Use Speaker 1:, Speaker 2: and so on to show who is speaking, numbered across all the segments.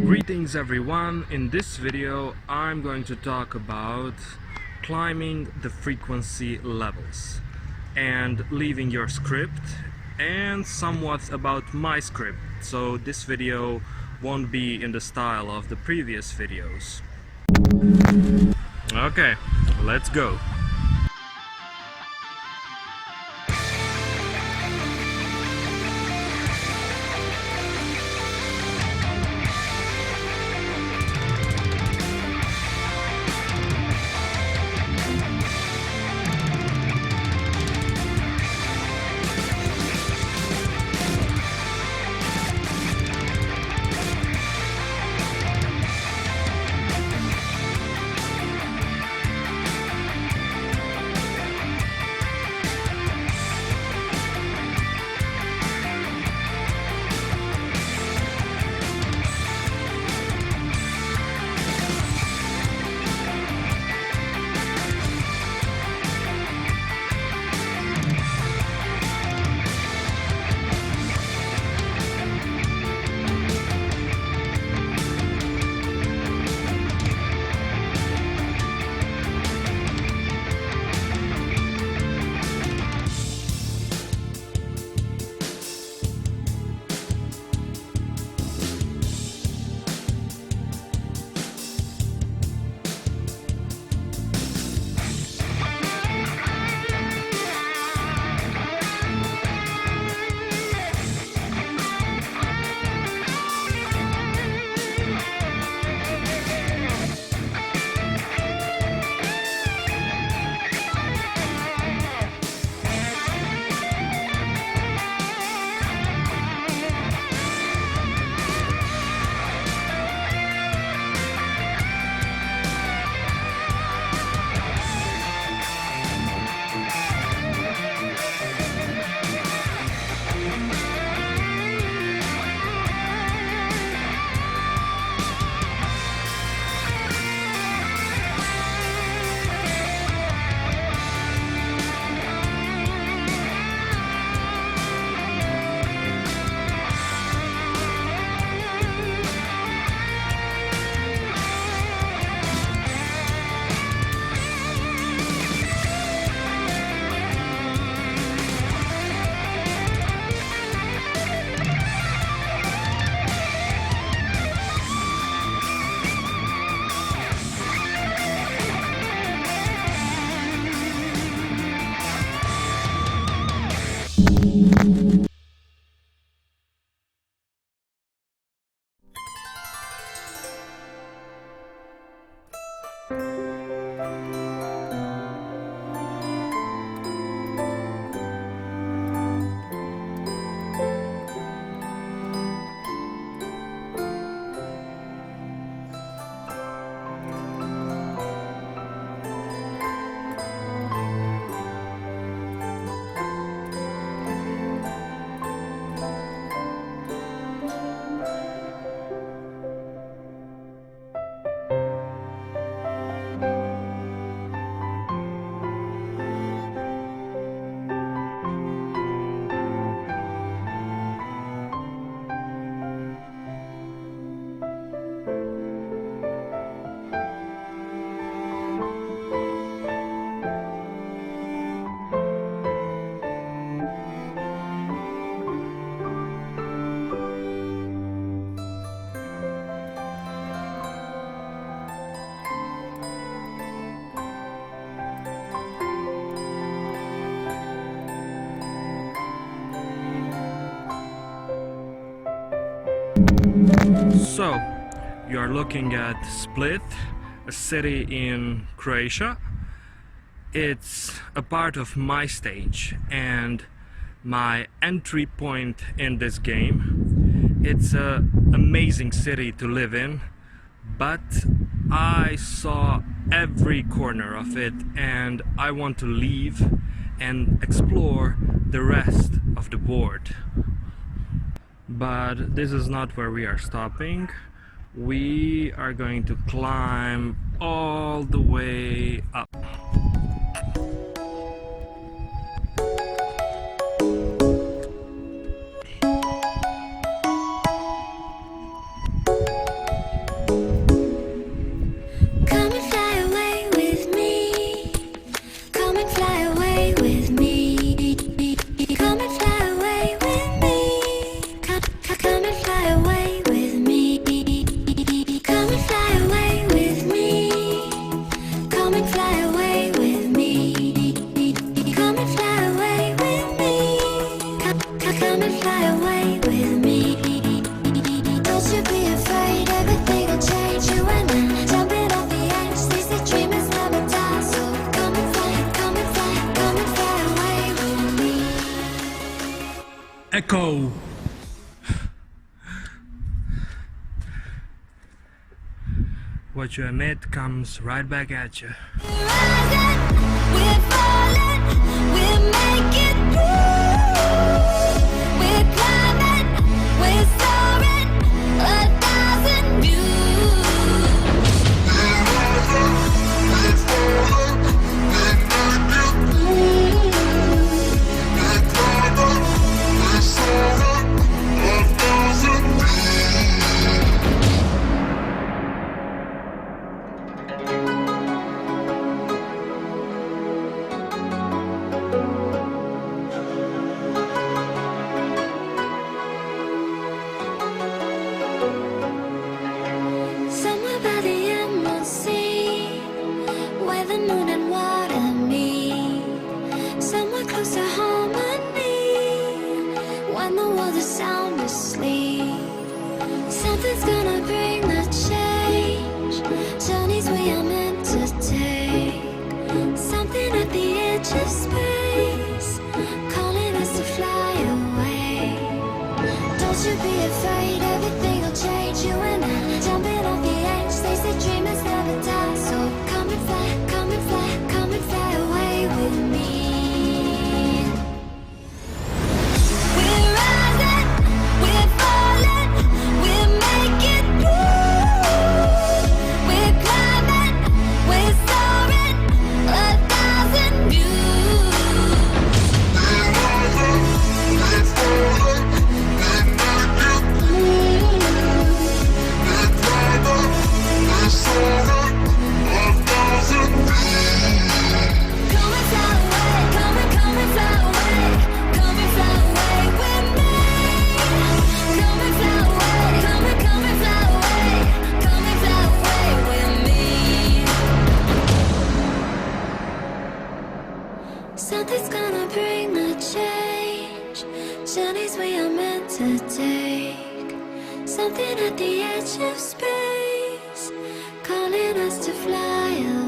Speaker 1: Greetings everyone, in this video I'm going to talk about climbing the frequency levels and leaving your script, and somewhat about my script, so this video won't be in the style of the previous videos. Okay, let's go. So, you are looking at Split, a city in Croatia. It's a part of my stage and my entry point in this game. It's an amazing city to live in, but I saw every corner of it and I want to leave and explore the rest of the board. But this is not where we are stopping. We are going to climb all the way up. echo. What you emit comes right back at you.
Speaker 2: We're falling, we're making through. We're climbing, we're soaring, 1,000 views. We're falling, we're making through. We're climbing, we're soaring, 1,000 views. Somewhere by the emerald sea, where the moon and water meet. Somewhere close to harmony, when the world is sound asleep. Something's gonna bring the change, journeys we are meant to take. Something at the edge of space, calling us to fly away. Don't you be afraid, everything will change. You and I, jumping off the edge. They say dreamers never die, so come and fly, come and fly, come and fly away with me. We're rising, we're falling, we're making through. We're climbing, we're soaring, 1,000 views. We're rising, we're falling, we're making through. We're climbing, we're soaring, 1,000 views. Come and fly away, come and fly away, come and fly away with me. Come and fly away, come and fly away, come and fly away with me. Something's gonna bring the change, journeys we are meant to take. Something at the edge of space, calling us to fly away.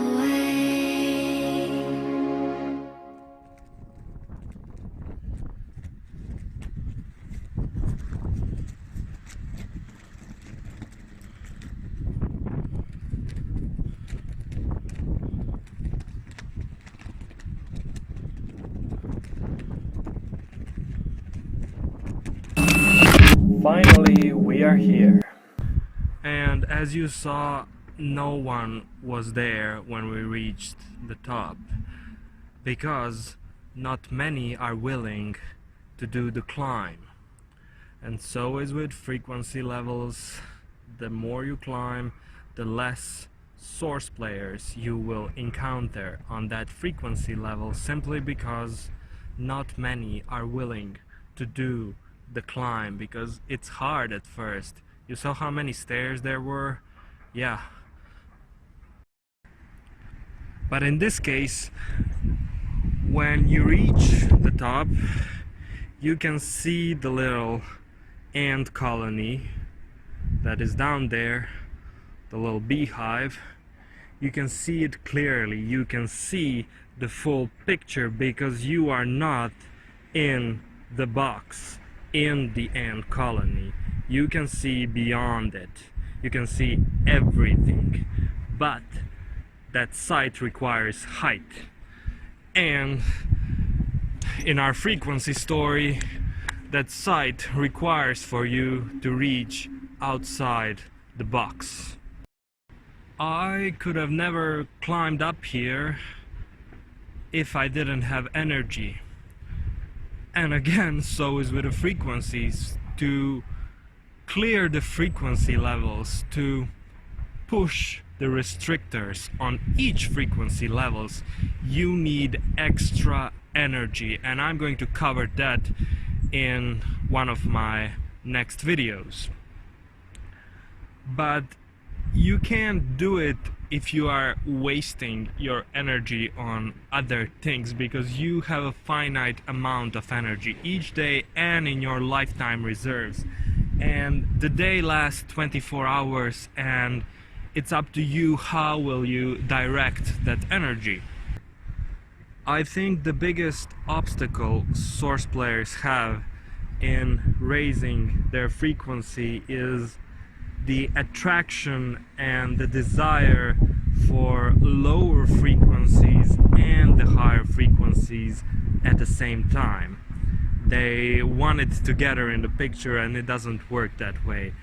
Speaker 1: Finally, we are here. And as you saw, no one was there when we reached the top, because not many are willing to do the climb. And so is with frequency levels. The more you climb, the less source players you will encounter on that frequency level, simply because not many are willing to do the climb, because it's hard at first. You saw how many stairs there were? Yeah. But in this case, when you reach the top, you can see the little ant colony that is down there, the little beehive. You can see it clearly. You can see the full picture because you are not in the box, in the ant colony. You can see beyond it. You can see everything. But that sight requires height. And in our frequency story, that sight requires for you to reach outside the box. I could have never climbed up here if I didn't have energy. And again, so is with the frequencies. To clear the frequency levels, to push the restrictors on each frequency levels, you need extra energy, and I'm going to cover that in one of my next videos. But you can't do it if you are wasting your energy on other things, because you have a finite amount of energy each day and in your lifetime reserves, and the day lasts 24 hours, and it's up to you how will you direct that energy. I think the biggest obstacle source players have in raising their frequency is the attraction and the desire for lower frequencies and the higher frequencies at the same time. They want it together in the picture, and it doesn't work that way.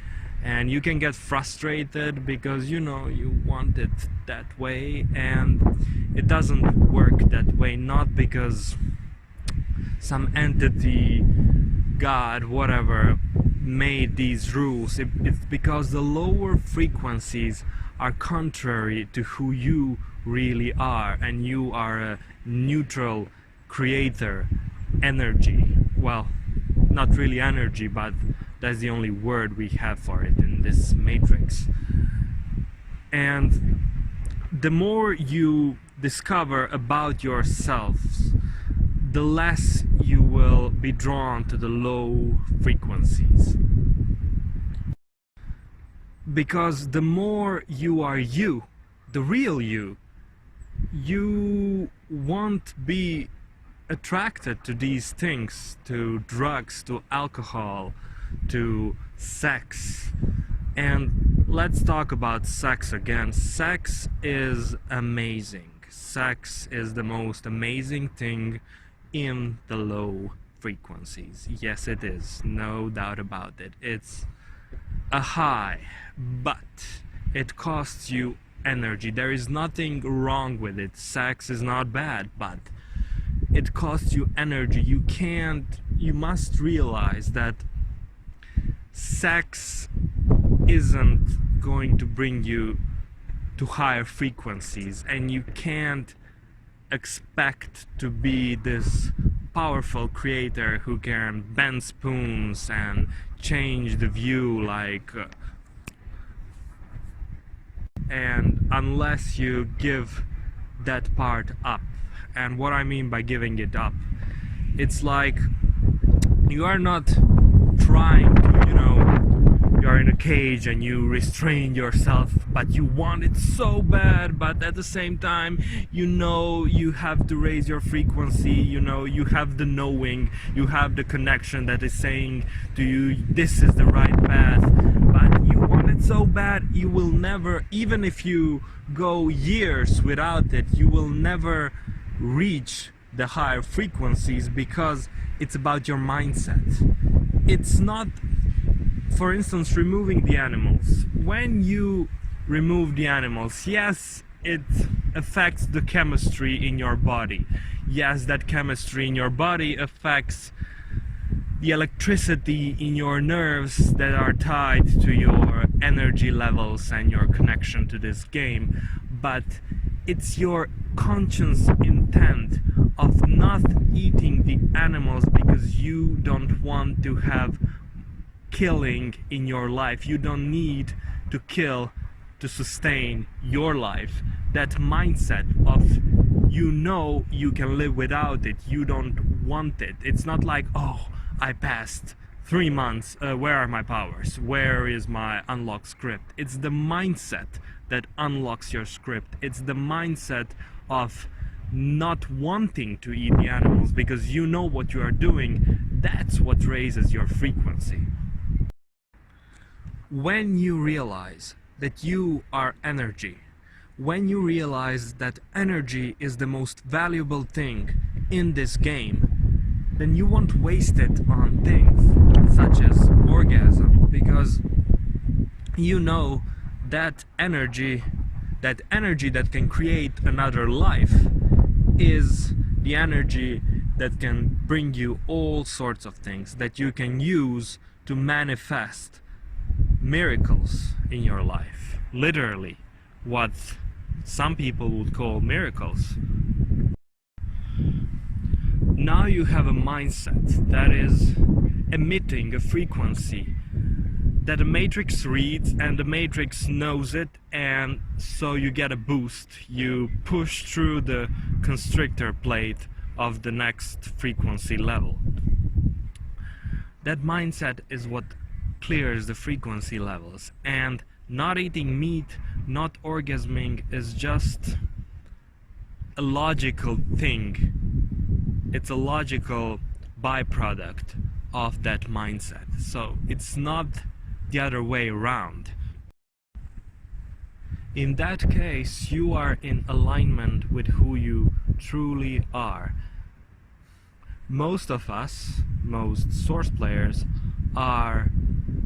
Speaker 1: And you can get frustrated because you know you want it that way, and it doesn't work that way. Not because some entity, God, whatever, made these rules. It's because the lower frequencies are contrary to who you really are, and you are a neutral creator energy. Well, not really energy, but that's the only word we have for it in this matrix. And the more you discover about yourselves, the less you will be drawn to the low frequencies. Because the more you are you, the real you, you won't be attracted to these things, to drugs, to alcohol, to sex. And let's talk about sex again. Sex is amazing. Sex is the most amazing thing in the low frequencies. Yes, it is, no doubt about it. It's a high, but it costs you energy. There is nothing wrong with it. Sex is not bad, but it costs you energy. You must realize that sex isn't going to bring you to higher frequencies, and you can't expect to be this powerful creator who can bend spoons and change the view and unless you give that part up. And what I mean by giving it up, it's like you are not trying to, you're in a cage and you restrain yourself, but you want it so bad, but at the same time you have to raise your frequency. You have the knowing, you have the connection that is saying to you, this is the right path, but you want it so bad, you will never, even if you go years without it, you will never reach the higher frequencies, because it's about your mindset. It's not, for instance, removing the animals. When you remove the animals, yes, it affects the chemistry in your body. Yes, that chemistry in your body affects the electricity in your nerves that are tied to your energy levels and your connection to this game. But it's your conscious intent of not eating the animals because you don't want to have killing in your life. You don't need to kill to sustain your life. That mindset of you can live without it, you don't want it. It's not like, oh, I passed 3 months, where are my powers? Where is my unlocked script? It's the mindset that unlocks your script. It's the mindset of not wanting to eat the animals because you know what you are doing. That's what raises your frequency. When you realize that you are energy, when you realize that energy is the most valuable thing in this game, then you won't waste it on things such as orgasm, because you know that energy that can create another life is the energy that can bring you all sorts of things that you can use to manifest miracles in your life. Literally, what some people would call miracles. Now you have a mindset that is emitting a frequency that the matrix reads, and the matrix knows it, and so you get a boost. You push through the constrictor plate of the next frequency level. That mindset is what clears the frequency levels, and not eating meat, not orgasming is just a logical thing. It's a logical byproduct of that mindset. So it's not the other way around. In that case, you are in alignment with who you truly are. Most of us, most Source players, are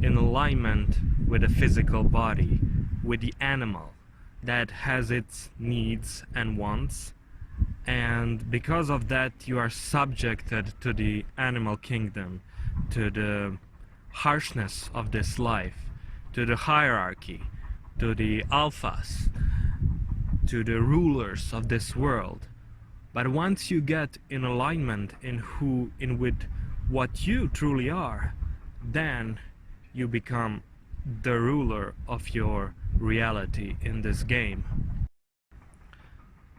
Speaker 1: in alignment with a physical body, with the animal that has its needs and wants, and because of that you are subjected to the animal kingdom, to the harshness of this life, to the hierarchy, to the alphas, to the rulers of this world. But once you get in alignment with what you truly are, then you become the ruler of your reality in this game.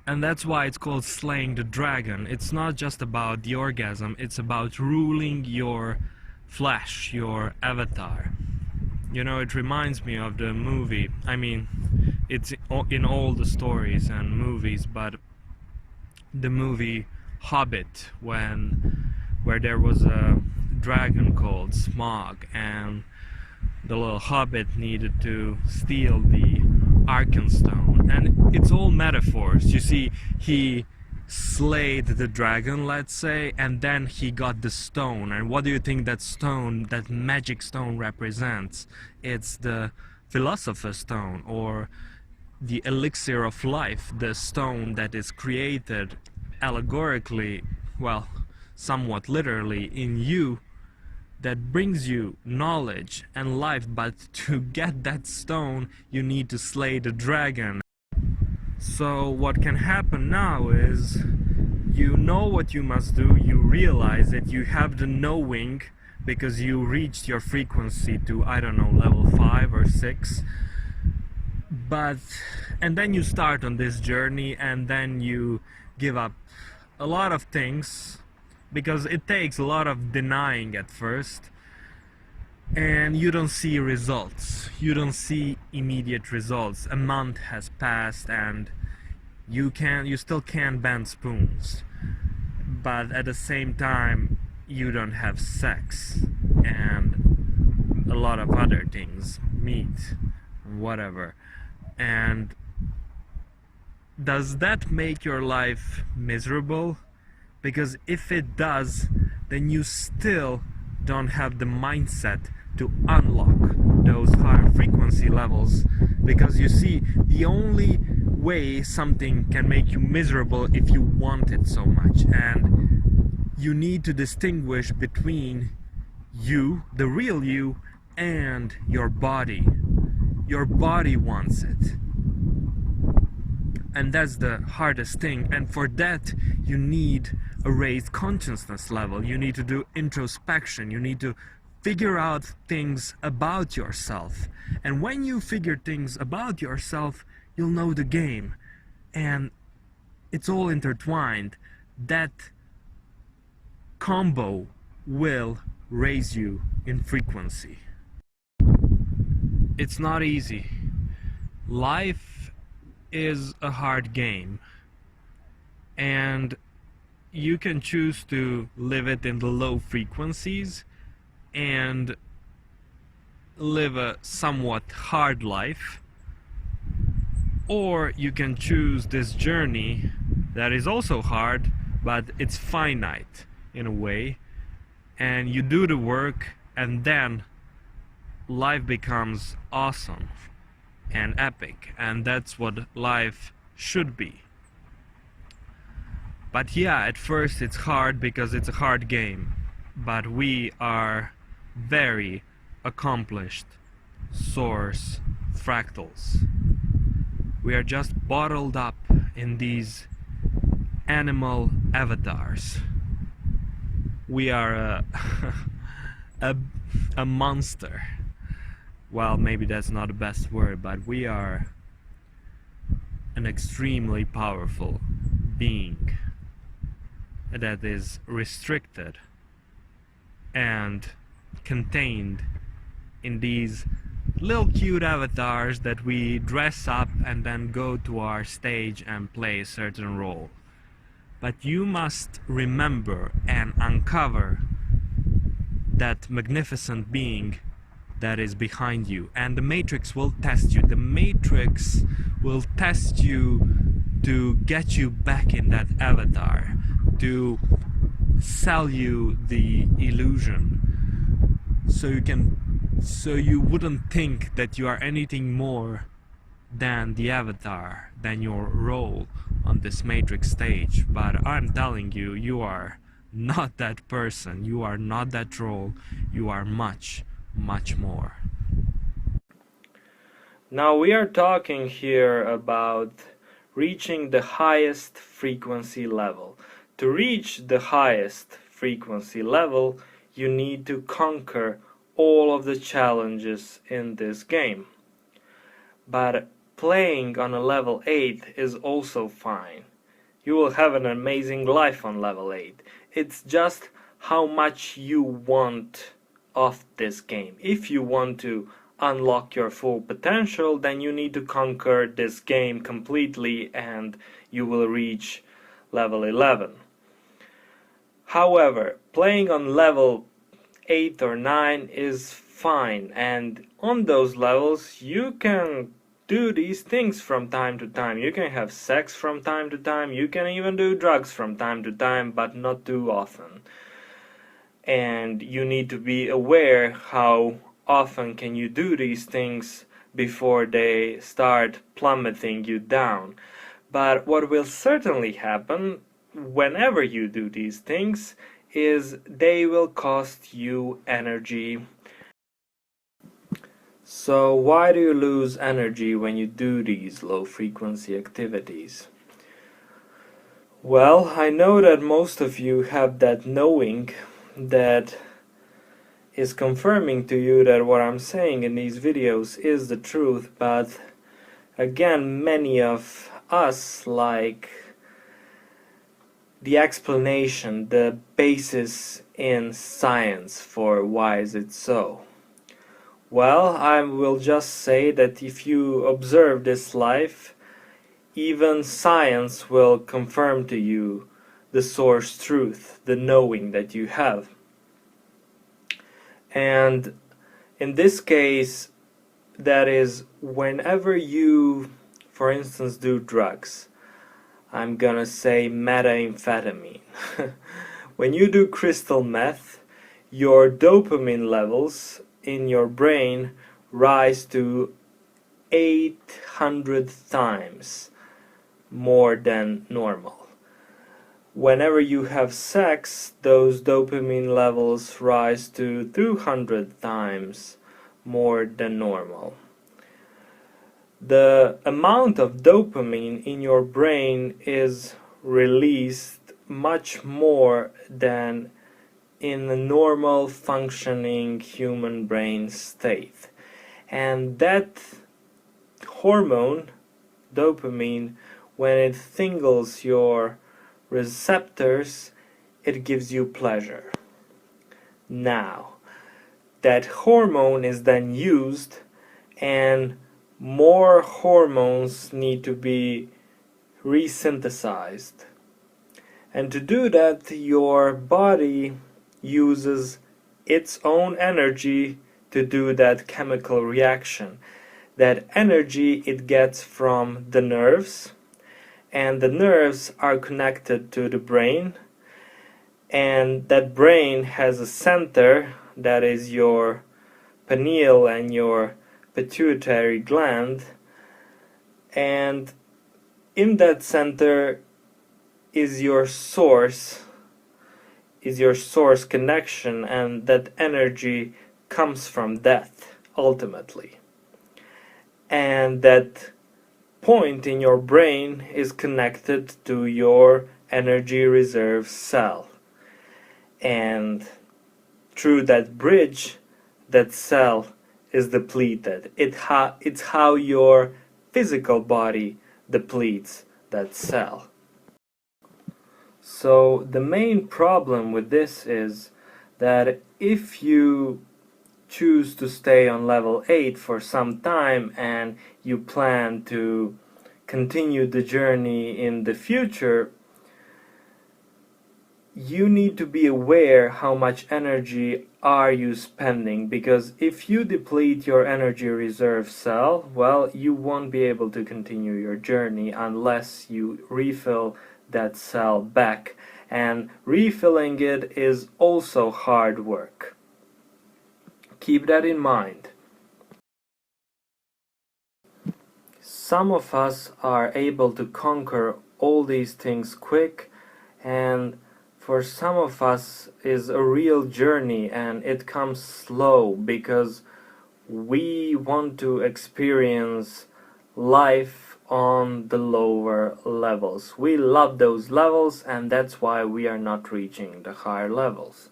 Speaker 1: And that's why it's called slaying the dragon. It's not just about the orgasm, it's about ruling your flesh, your avatar. You know, it reminds me of the movie. I mean, it's in all the stories and movies, but the movie Hobbit, where there was a dragon called Smaug, and the little hobbit needed to steal the Arkenstone, and it's all metaphors. You see, he slayed the dragon, let's say, and then he got the stone. And what do you think that stone, that magic stone, represents? It's the Philosopher's Stone, or the elixir of life, the stone that is created allegorically, well, somewhat literally, in you, that brings you knowledge and life. But to get that stone you need to slay the dragon. So what can happen now is, you know what you must do, you realize that you have the knowing because you reached your frequency to, I don't know, level 5 or 6, and then you start on this journey, and then you give up a lot of things, because it takes a lot of denying at first, and you don't see results. You don't see immediate results. A month has passed and you still can't bend spoons, but at the same time you don't have sex and a lot of other things, meat, whatever. And does that make your life miserable? Because if it does, then you still don't have the mindset to unlock those higher frequency levels. Because you see, the only way something can make you miserable if you want it so much, and you need to distinguish between you, the real you, and your body. Your body wants it. And that's the hardest thing, and for that you need a raised consciousness level. You need to do introspection, you need to figure out things about yourself, and when you figure things about yourself, you'll know the game, and it's all intertwined. That combo will raise you in frequency. It's not easy. Life is a hard game, and you can choose to live it in the low frequencies and live a somewhat hard life, or you can choose this journey that is also hard, but it's finite in a way, and you do the work, and then life becomes awesome and epic, and that's what life should be. But yeah, at first it's hard because it's a hard game, but we are very accomplished Source fractals. We are just bottled up in these animal avatars. We are a monster. Well, maybe that's not the best word, but we are an extremely powerful being that is restricted and contained in these little cute avatars that we dress up and then go to our stage and play a certain role. But you must remember and uncover that magnificent being that is behind you, and the Matrix will test you. The Matrix will test you to get you back in that avatar, to sell you the illusion, so you wouldn't think that you are anything more than the avatar, than your role on this Matrix stage. But I'm telling you, you are not that person, you are not that role, you are much, much more. Now we are talking here about reaching the highest frequency level. To reach the highest frequency level, you need to conquer all of the challenges in this game. But playing on a level 8 is also fine. You will have an amazing life on level 8. It's just how much you want of this game. If you want to unlock your full potential, then you need to conquer this game completely and you will reach level 11. However, playing on level 8 or 9 is fine, and on those levels you can do these things from time to time. You can have sex from time to time, you can even do drugs from time to time, but not too often. And you need to be aware how often can you do these things before they start plummeting you down. But what will certainly happen whenever you do these things is they will cost you energy. So why do you lose energy when you do these low frequency activities? Well, I know that most of you have that knowing that is confirming to you that what I'm saying in these videos is the truth, but again, many of us like the explanation, the basis in science for why is it so. Well, I will just say that if you observe this life, even science will confirm to you the source truth, the knowing that you have. And in this case, that is whenever you, for instance, do drugs. I'm gonna say methamphetamine. When you do crystal meth, your dopamine levels in your brain rise to 800 times more than normal. Whenever you have sex, those dopamine levels rise to 200 times more than normal. The amount of dopamine in your brain is released much more than in a normal functioning human brain state. And that hormone, dopamine, when it tingles your receptors, it gives you pleasure. Now, that hormone is then used, and more hormones need to be resynthesized. And to do that, your body uses its own energy to do that chemical reaction. That energy it gets from the nerves, and the nerves are connected to the brain, and that brain has a center that is your pineal and your pituitary gland, and in that center is your source connection, and that energy comes from that ultimately. And that point in your brain is connected to your energy reserve cell, and through that bridge, that cell is depleted. It's how your physical body depletes that cell. So the main problem with this is that if you choose to stay on level 8 for some time and you plan to continue the journey in the future, you need to be aware how much energy are you spending, because if you deplete your energy reserve cell, well, you won't be able to continue your journey unless you refill that cell back, and refilling it is also hard work. Keep that in mind. Some of us are able to conquer all these things quick, and for some of us is a real journey, and it comes slow because we want to experience life on the lower levels. We love those levels, and that's why we are not reaching the higher levels.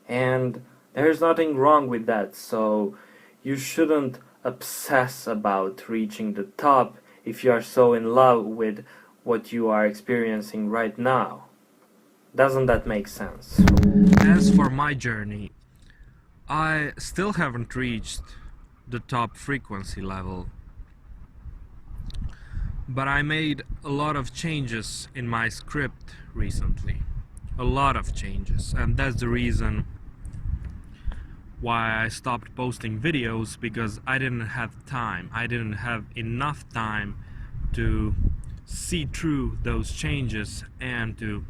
Speaker 1: And there's nothing wrong with that, so you shouldn't obsess about reaching the top if you are so in love with what you are experiencing right now. Doesn't that make sense? As for my journey, I still haven't reached the top frequency level, but I made a lot of changes in my script recently. A lot of changes, and that's the reason why I stopped posting videos, because I didn't have time. I didn't have enough time to see through those changes and to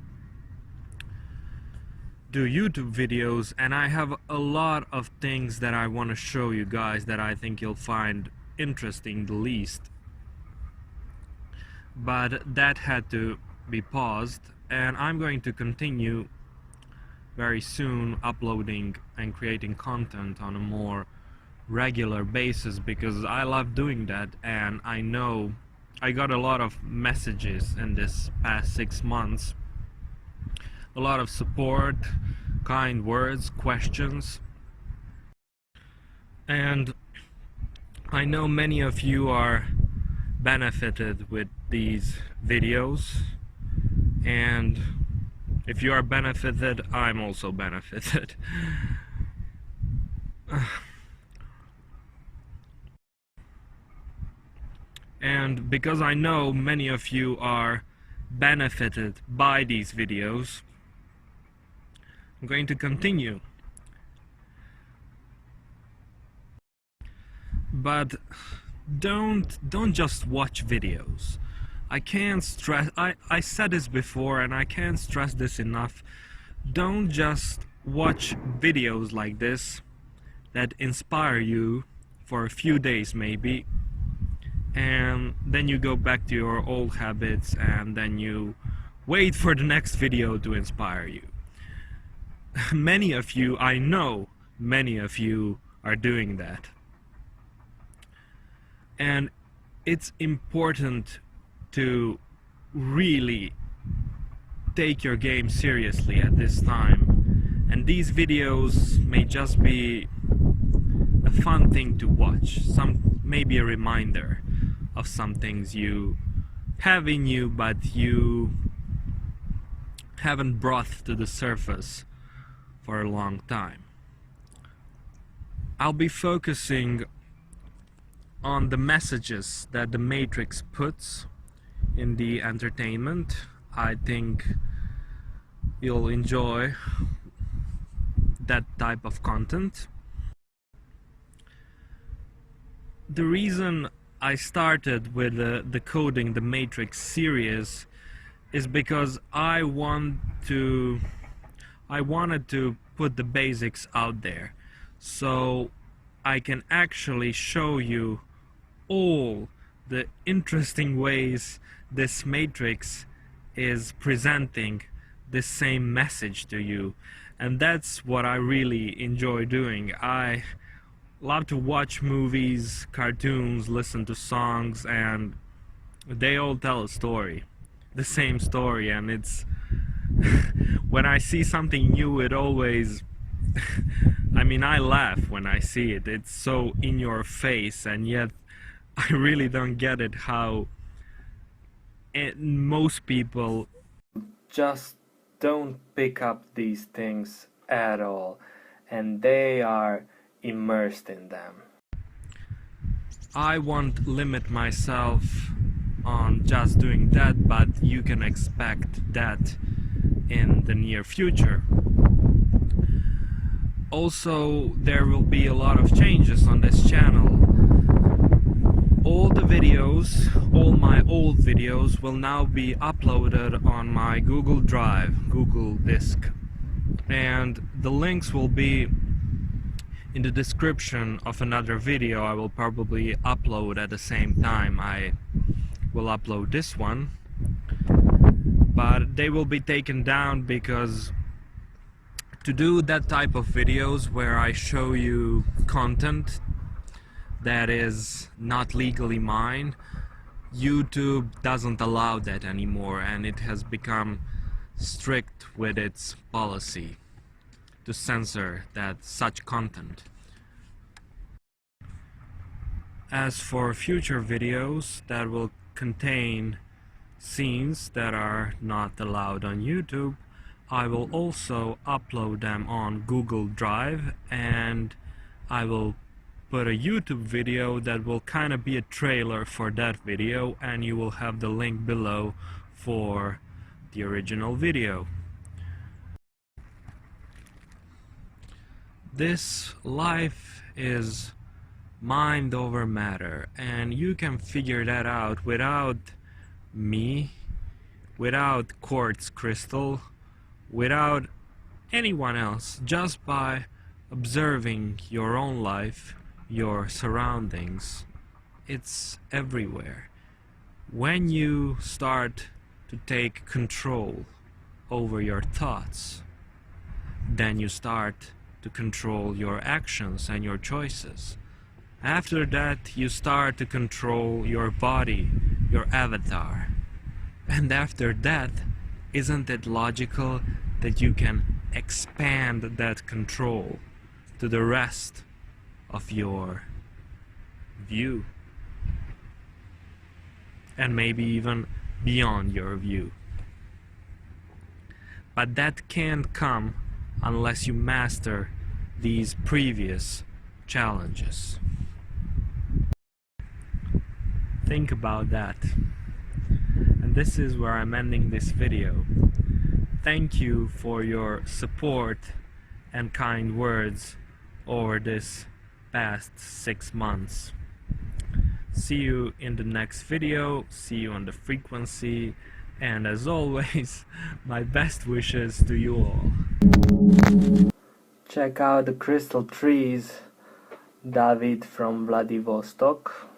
Speaker 1: do YouTube videos, and I have a lot of things that I want to show you guys that I think you'll find interesting the least. But that had to be paused, and I'm going to continue very soon uploading and creating content on a more regular basis, because I love doing that, and I know I got a lot of messages in this past 6 months, a lot of support, kind words, questions, and I know many of you are benefited with these videos, and if you are benefited, I'm also benefited. And because I know many of you are benefited by these videos, I'm going to continue. But don't just watch videos. I can't stress, I said this before and I can't stress this enough. Don't just watch videos like this that inspire you for a few days maybe, and then you go back to your old habits, and then you wait for the next video to inspire you. Many of you, I know many of you are doing that. And it's important to really take your game seriously at this time. And these videos may just be a fun thing to watch, maybe a reminder of some things you have in you but you haven't brought to the surface for a long time. I'll be focusing on the messages that the Matrix puts in the entertainment. I think you'll enjoy that type of content. The reason I started with the Decoding the Matrix series is because I wanted to put the basics out there, so I can actually show you all the interesting ways this matrix is presenting the same message to you. And that's what I really enjoy doing. I love to watch movies, cartoons, listen to songs, and they all tell a story, the same story, and it's when I see something new, it always I mean, I laugh when I see it. It's so in your face, and yet I really don't get it how most people just don't pick up these things at all, and they are immersed in them. I won't limit myself on just doing that, but you can expect that in the near future. Also, there will be a lot of changes on this channel. All the videos, all my old videos will now be uploaded on my Google Drive, Google Disk, and the links will be in the description of another video I will probably upload at the same time I will upload this one, but they will be taken down because to do that type of videos where I show you content that is not legally mine, YouTube doesn't allow that anymore, and it has become strict with its policy to censor such content. As for future videos that will contain scenes that are not allowed on YouTube, I will also upload them on Google Drive, and I will put a YouTube video that will kind of be a trailer for that video, and you will have the link below for the original video. This life is mind over matter, and you can figure that out without me, without quartz crystal, without anyone else, just by observing your own life, your surroundings. It's everywhere. When you start to take control over your thoughts, then you start to control your actions and your choices. After that, you start to control your body, your avatar. And after that, isn't it logical that you can expand that control to the rest of your view? And maybe even beyond your view. But that can't come unless you master these previous challenges. Think about that. And this is where I'm ending this video. Thank you for your support and kind words over this past 6 months. See you in the next video, see you on the frequency, and as always, my best wishes to you all. Check out the crystal trees, David from Vladivostok.